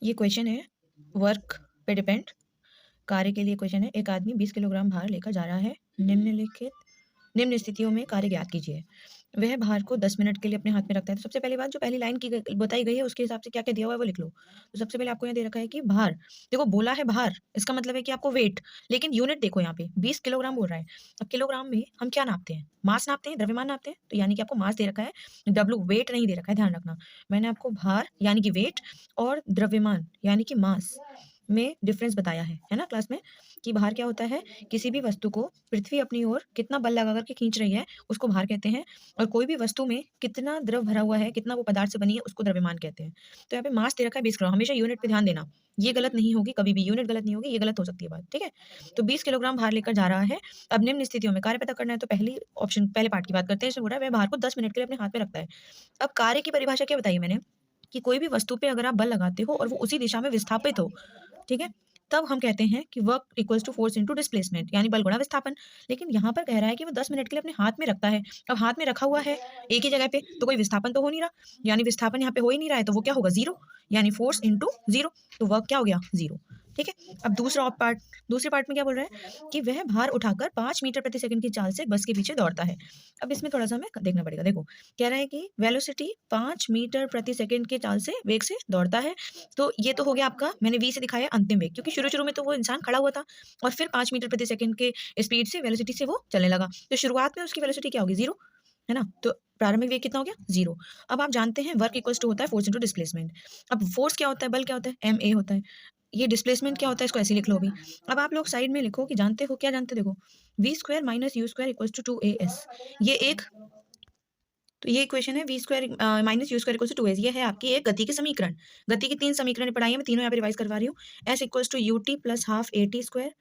ये क्वेश्चन है वर्क पे डिपेंड। कार्य के लिए क्वेश्चन है। एक आदमी 20 किलोग्राम भार लेकर जा रहा है। निम्न स्थितियों में कार्य ज्ञात कीजिए। वह भार को 10 मिनट के लिए अपने हाथ में रखता है। तो सबसे पहली बात, जो पहली लाइन बताई गई है उसके हिसाब से क्या क्या दिया हुआ है वो लिख लो। तो सबसे पहले आपको यहाँ दे रखा है कि भार, देखो बोला है भार, इसका मतलब है कि आपको वेट, लेकिन यूनिट देखो यहाँ पे 20 किलोग्राम बोल रहा है। अब किलोग्राम में हम क्या नापते हैं? मास नापते हैं, द्रव्यमान नापते हैं। तो यानी कि आपको मास दे रखा है, डब्लू वेट नहीं दे रखा है, ध्यान रखना। मैंने आपको भार यानी कि वेट और द्रव्यमान यानी कि मास में डिफरेंस बताया है ना क्लास में, कि भार क्या होता है? किसी भी वस्तु को पृथ्वी अपनी ओर कितना बल लगा करके खींच रही है उसको भार कहते हैं, और कोई भी वस्तु में कितना द्रव भरा हुआ है, कितना वो पदार्थ से बनी है, उसको द्रव्यमान कहते हैं। तो यहाँ पे मास दे रखा है 20 किलो, हमेशा यूनिट पे ध्यान देना, ये गलत नहीं होगी कभी भी, यूनिट गलत नहीं होगी, ये गलत हो सकती है बात, ठीक है। तो 20 किलोग्राम भार लेकर जा रहा है। अब निम्न स्थितियों में कार्य पता करना है, तो पहली ऑप्शन पहले पार्ट की बात करते हैं। इसमें बोला है वह भार को 10 मिनट के लिए अपने हाथ में रखता है। अब कार्य की परिभाषा क्या बताई मैंने, कि कोई भी वस्तु पे अगर आप बल लगाते हो और वो उसी दिशा में विस्थापित हो, ठीक है, तब हम कहते हैं कि work equals to force into displacement, यानी बल गुणा विस्थापन। लेकिन यहाँ पर कह रहा है कि वो 10 मिनट के लिए अपने हाथ में रखता है। अब हाथ में रखा हुआ है एक ही जगह पे, तो कोई विस्थापन तो हो नहीं रहा, यानी विस्थापन यहाँ पे हो ही नहीं रहा है, तो वो क्या होगा? जीरो, यानी फोर्स इनटू जीरो। तो वर्क क्या हो गया? जीरो, ठीक है। अब दूसरे पार्ट में क्या बोल रहा है कि वह भार उठाकर 5 मीटर प्रति सेकंड की चाल से बस के पीछे दौड़ता है। अब इसमें थोड़ा सा हमें देखना पड़ेगा। देखो, कह रहा है कि वेलोसिटी 5 मीटर प्रति सेकंड के चाल से वेग से दौड़ता है। तो ये तो हो गया आपका, मैंने वी से दिखाया अंतिम वेग, क्योंकि शुरू-शुरू में तो वो इंसान खड़ा हुआ था और फिर 5 मीटर प्रति सेकंड के स्पीड से, वेलोसिटी से वो चलने लगा। तो शुरुआत में उसकी वेलोसिटी क्या होगी? 0, है ना? तो प्रारंभिक वेग कितना हो गया? 0। अब आप जानते हैं वर्क इक्वल्स टू होता है फोर्स इनटू डिस्प्लेसमेंट। अब फोर्स क्या होता है? बल क्या होता है? एमए होता है। ये डिस्प्लेसमेंट क्या होता है? इसको ऐसे लिख लो अभी। अब आप लोग साइड में लिखो कि जानते हो, क्या जानते हो? देखो, V square minus U square equals to 2 AS। ये एक, तो ये इक्वेशन है V square minus U square equals to 2 ये है आपकी एक गति के समीकरण। गति की 3 समीकरण पढ़ाई है, मैं तीनों यहाँ पे रिवाइज करवा रही हूँ। S equals to U T plus half A T square,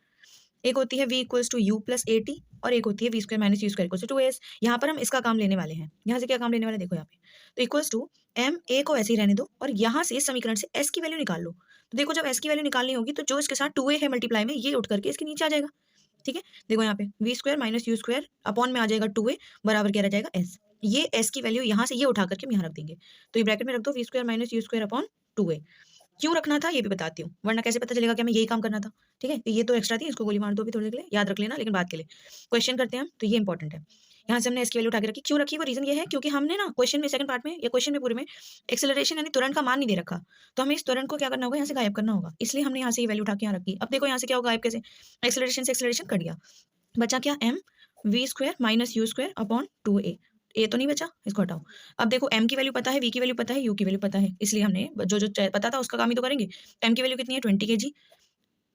एक होती है V equals to U plus A T, और एक होती है V square minus U square equals to 2 यहाँ पर हम इसका काम लेने वाले हैं। यहाँ से क्या काम लेने वाले हैं? देखो यहाँ पे, तो इक्वल्स टू एम ए को ऐसे ही रहने दो, और यहाँ से इस समीकरण से एस की वैल्यू निकाल लो। तो देखो, जब एस की वैल्यू निकालनी होगी तो जो इसके साथ 2a है मल्टीप्लाई में, ये उठ करके इसके नीचे आ जाएगा, ठीक है। देखो यहाँ पे V square minus U square upon में आ जाएगा 2a, बराबर क्या रह जाएगा? एस। ये एस की वैल्यू यहाँ से ये उठा करके हम यहाँ रख देंगे। तो ये ब्रैकेट में रख दो, V square minus U square upon 2a। क्यों रखना था ये भी बताती हूँ, वरना कैसे पता चलेगा कि हमें यही काम करना था, ठीक है। तो ये तो एक्स्ट्रा थी, इसको गोली मार दो भी थोड़ी देर के लिए, याद रख लेना, लेकिन बात के लिए क्वेश्चन करते हैं हम, तो ये इंपॉर्टेंट है। यहाँ से हमने इसकी वैल्यू उठा के रखी, क्यों रखी? वो रीजन ये है क्योंकि हमने ना क्वेश्चन में सेकंड पार्ट में या क्वेश्चन में पूरे में एक्सेलरेशन यानी त्वरण का मान नहीं दे रखा। तो हमें इस त्वरण को क्या करना होगा? यहाँ से गायब करना होगा, इसलिए हमने यहाँ से ये वैल्यू उठा के यहाँ रखी। अब देखो यहाँ से क्या होगा? गायब कैसे? एक्सेलरेशन से एक्सेलरेशन कट गया, बचा क्या? M V square minus U square upon 2a। A तो नहीं बचा, इसको हटाओ। अब देखो, एम की वैल्यू पता है, वी की वैल्यू पता है, यू की वैल्यू पता है, इसलिए हमने जो जो पता था उसका काम ही तो करेंगे। एम की वैल्यू कितनी है? 20 kg,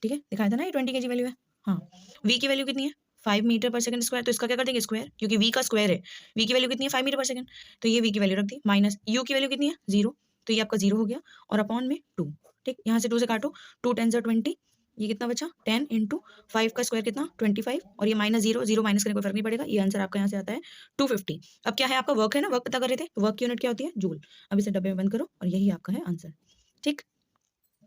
ठीक है, दिखाया था ना, ये 20 kg वैल्यू है। हाँ, वी की वैल्यू कितनी है? 5 मीटर पर सेकंड स्क्वायर, तो इसका क्या कर देंगे? स्क्वायर, क्योंकि वी का स्क्वायर है। वी की वैल्यू कितनी है? 5 मीटर पर सेकंड, तो ये वी की वैल्यू रख दी, माइनस यू की वैल्यू कितनी है? 0, तो ये आपका 0 हो गया, और अपॉन में 2, ठीक, यहाँ से 2 से काटो, 2 10 20, ये कितना बचा? 10 इंटू 5 का स्क्वायर कितना? 25, और ये माइनस 0, 0 माइनस करने कोई फर्क नहीं पड़ेगा, ये आंसर आपका यहाँ से आता है 250। अब क्या है आपका? वर्क है ना, वर्क पता कर रहे थे, वर्क की यूनिट क्या होती है? जूल। अब इसे डब्बे में बंद करो, और यही आपका है आंसर, ठीक।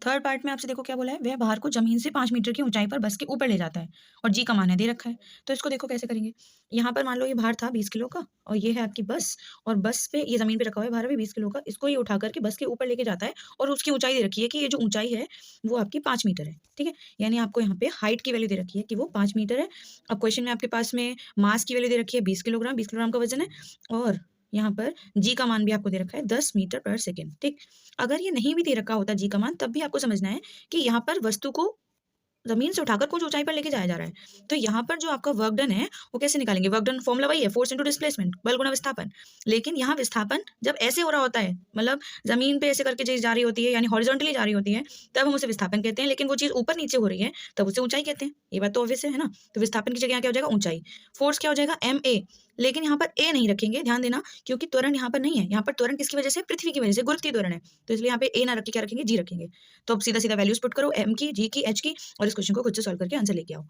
थर्ड पार्ट में आपसे देखो क्या बोला है, वह भार को जमीन से 5 मीटर की ऊंचाई पर बस के ऊपर ले जाता है, और जी का मान है दे रखा है। तो इसको देखो कैसे करेंगे। यहाँ पर मान लो ये भार था 20 किलो का, और ये है आपकी बस, और बस पे ये जमीन पे रखा हुआ है भार भी 20 किलो का, इसको ये उठा करके बस के ऊपर लेके जाता है, और उसकी ऊंचाई दे रखी है कि ये जो ऊंचाई है वो आपकी 5 मीटर है, ठीक है। यानी आपको यहाँ पे हाइट की वैल्यू दे रखी है कि वो 5 मीटर है। अब क्वेश्चन में आपके पास में मास की वैल्यू दे रखी है 20 किलोग्राम, 20 किलोग्राम का वजन है, और यहाँ पर जी का मान भी आपको दे रखा है 10 मीटर पर सेकेंड, ठीक। अगर ये नहीं भी दे रखा होता जी का मान, तब भी आपको समझना है कि यहाँ पर वस्तु को ज़मीन से उठाकर कुछ ऊँचाई पर लेके जाया जा रहा है। तो यहाँ पर जो आपका वर्क डन है, वो कैसे निकालेंगे? वर्क डन फ़ॉर्मूला वही है, फोर्स इनटू डिस्प्लेसमेंट, बल गुणा विस्थापन। लेकिन यहाँ विस्थापन जब ऐसे हो रहा होता है, मतलब ज़मीन पे ऐसे करके चीज़ जा रही होती है, यानी हॉरिज़ॉन्टली जा रही होती है, तब हम उसे विस्थापन कहते हैं। लेकिन वो चीज़ ऊपर-नीचे हो रही है, तब उसे ऊँचाई कहते हैं। ये बात तो ऑब्वियस है ना? तो विस्थापन की जगह यहाँ क्या हो जाएगा? ऊँचाई। फोर्स क्या हो जाएगा? ma। लेकिन यहाँ पर a नहीं रखेंगे, ध्यान देना, क्योंकि त्वरण यहाँ पर नहीं है। यहाँ पर त्वरण किसकी वजह से? पृथ्वी की वजह से, गुरुत्वीय त्वरण है। तो इसलिए यहाँ पे a ना रख के क्या रखेंगे? g रखेंगे। तो अब सीधा-सीधा वैल्यूज़ पुट करो, m की, g की, h की, और इस क्वेश्चन को खुद से सॉल्व करके आंसर लेके आओ।